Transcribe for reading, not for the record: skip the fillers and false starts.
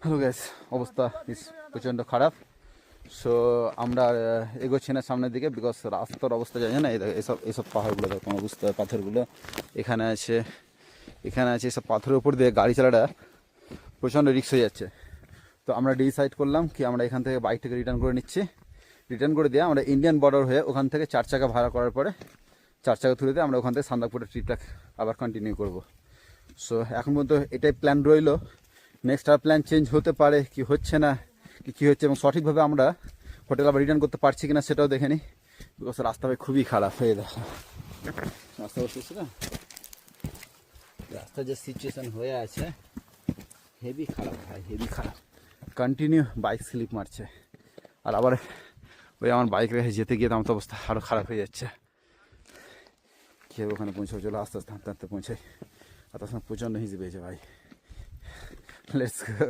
Hello gas, অবস্থা প্রচণ্ড খারাপ। সো আমরা এগোচ্ছি না সামনের দিকে, বিকজ রাস্তার অবস্থা জানি না। এইসব এইসব পাহাড়গুলো দেখো, অবস্থা পাথরগুলো এখানে আছে, এসব পাথরের উপর দিয়ে গাড়ি চালাটা প্রচণ্ড রিস্ক হয়ে যাচ্ছে। তো আমরা ডিসাইড করলাম কি আমরা এখান থেকে বাইকটাকে রিটার্ন করে নিচ্ছি। রিটার্ন করে দিয়ে আমরা ইন্ডিয়ান বর্ডার হয়ে ওখান থেকে 4 চাকা ভাড়া করার পরে 4 চাকা তুলে দিয়ে আমরা ওখান থেকে সান্দাকপুরের ট্রিপটা আবার কন্টিনিউ করব। সো এখন পর্যন্ত এটাই প্ল্যান রইলো। নেক্সট আর প্ল্যান চেঞ্জ হতে পারে, কি হচ্ছে না কি হচ্ছে, এবং সঠিকভাবে আমরা হোটেল আবার রিটার্ন করতে পারছি কিনা সেটাও দেখে নিই। বিকজ রাস্তা ভাই খুবই খারাপ হয়ে দেখো, রাস্তা বসতেছে না, রাস্তার যে সিচুয়েশান হয়ে আছে হেভি খারাপ ভাই, হেভি খারাপ। কন্টিনিউ বাইক স্লিপ মারছে, আর আবার ওই আমার বাইক রেখে যেতে গিয়ে আমার তো অবস্থা আরও খারাপ হয়ে যাচ্ছে। কী হবে ওখানে পৌঁছাবো, চলো আস্তে আস্তে হাঁটতে হাঁটতে পৌঁছাই। আর তার সঙ্গে প্রচণ্ড হিসেবে পেয়েছে ভাই। Let's go.